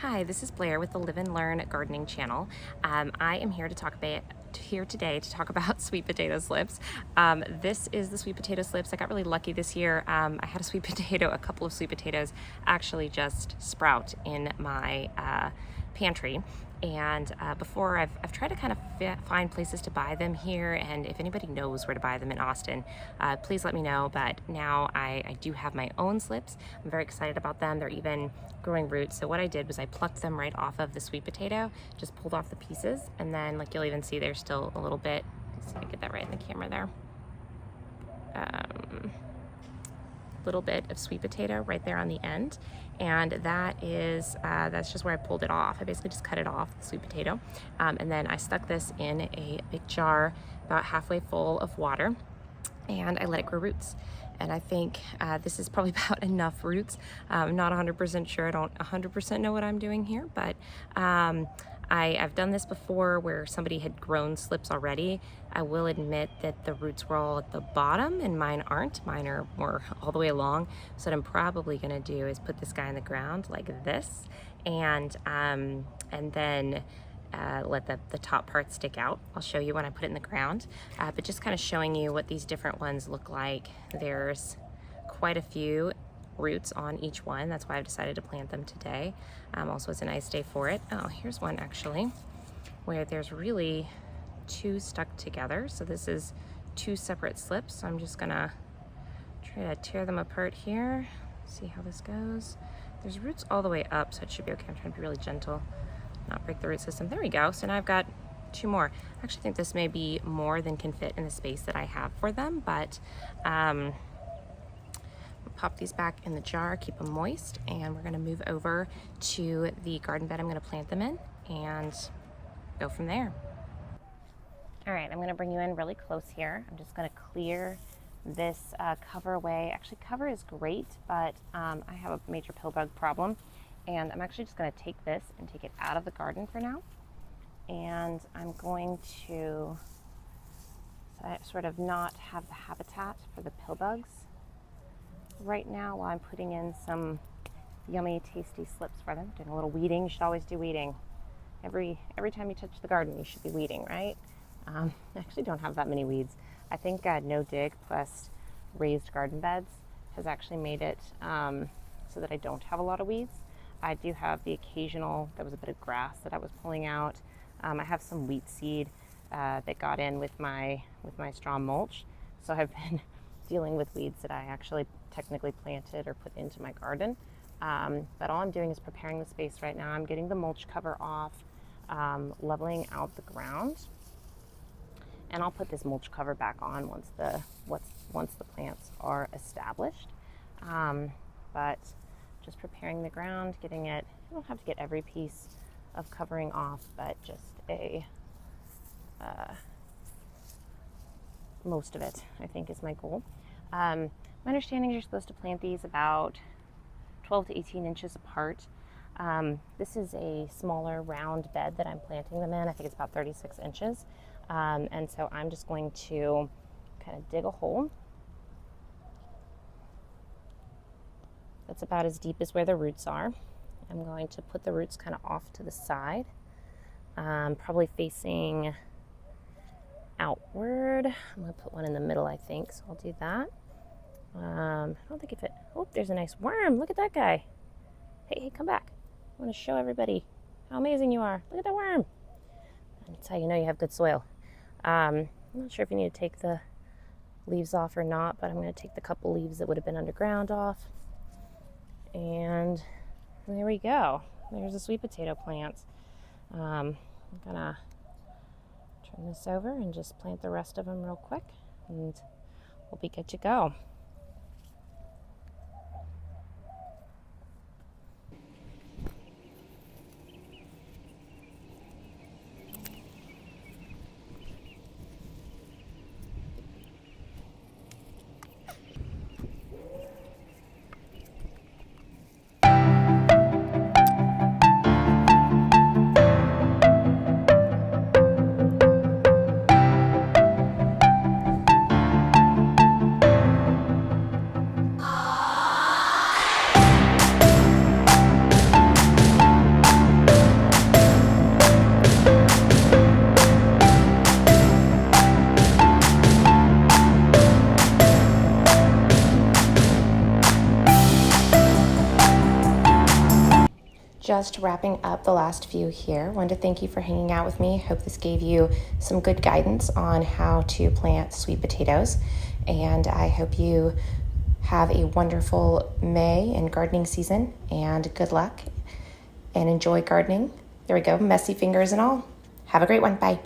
Hi, this is Blair with the Live and Learn Gardening channel. I am here today to talk about sweet potato slips. This is the sweet potato slips. I got really lucky this year. I had a couple of sweet potatoes actually just sprout in my pantry. And before I've tried to kind of find places to buy them here, and if anybody knows where to buy them in Austin, please let me know. But now I do have my own slips. I'm very excited about them. They're even growing roots. So what I did was I plucked them right off of the sweet potato, just pulled off the pieces, and then like you'll even see there's still a little bit. Let's see if I get that right in the camera there. Little bit of sweet potato right there on the end, and that's just where I pulled it off. I basically just cut it off, the sweet potato, and then I stuck this in a big jar about halfway full of water, and I let it grow roots. And I think this is probably about enough roots. I'm not 100% sure. I don't 100% know what I'm doing here, but I've done this before where somebody had grown slips already. I will admit that the roots were all at the bottom and mine aren't. Mine are more all the way along. So what I'm probably gonna do is put this guy in the ground like this, and then let the top part stick out. I'll show you when I put it in the ground, but just kind of showing you what these different ones look like. There's quite a few roots on each one. That's why I've decided to plant them today. Also, it's a nice day for it. Oh, here's one actually where there's really two stuck together. So this is two separate slips. So I'm just gonna try to tear them apart here. See how this goes. There's roots all the way up, so it should be okay. I'm trying to be really gentle, not break the root system. There we go. So now I've got two more. I actually think this may be more than can fit in the space that I have for them, but pop these back in the jar, keep them moist, and we're gonna move over to the garden bed I'm gonna plant them in and go from there. All right, I'm gonna bring you in really close here. I'm just gonna clear this cover away. Actually, cover is great, but I have a major pill bug problem, and I'm actually just gonna take this and take it out of the garden for now. And I'm going to sort of not have the habitat for the pill bugs right now while I'm putting in some yummy, tasty slips for them. Doing a little weeding. You should always do weeding. Every time you touch the garden, you should be weeding, right? I actually don't have that many weeds. I think No Dig plus raised garden beds has actually made it so that I don't have a lot of weeds. I do have the occasional, there was a bit of grass that I was pulling out. I have some wheat seed that got in with my straw mulch. So I've been dealing with weeds that I actually technically planted or put into my garden. But all I'm doing is preparing the space right now. I'm getting the mulch cover off, leveling out the ground, and I'll put this mulch cover back on once the plants are established. But just preparing the ground, getting it, you don't have to get every piece of covering off, but just most of it, I think, is my goal. My understanding is you're supposed to plant these about 12 to 18 inches apart. This is a smaller round bed that I'm planting them in. I think it's about 36 inches. And so I'm just going to kind of dig a hole that's about as deep as where the roots are. I'm going to put the roots kind of off to the side, probably facing outward. I'm going to put one in the middle, I think, so I'll do that. I don't think oh, there's a nice worm. Look at that guy. Hey, come back. I want to show everybody how amazing you are. Look at that worm. That's how you know you have good soil. I'm not sure if you need to take the leaves off or not, but I'm going to take the couple leaves that would have been underground off. And there we go. There's a sweet potato plant. I'm going to turn this over and just plant the rest of them real quick, and we'll be good to go. just wrapping up the last few here. Wanted to thank you for hanging out with me. Hope this gave you some good guidance on how to plant sweet potatoes. And I hope you have a wonderful May and gardening season, and good luck and enjoy gardening. There we go, messy fingers and all. Have a great one. Bye.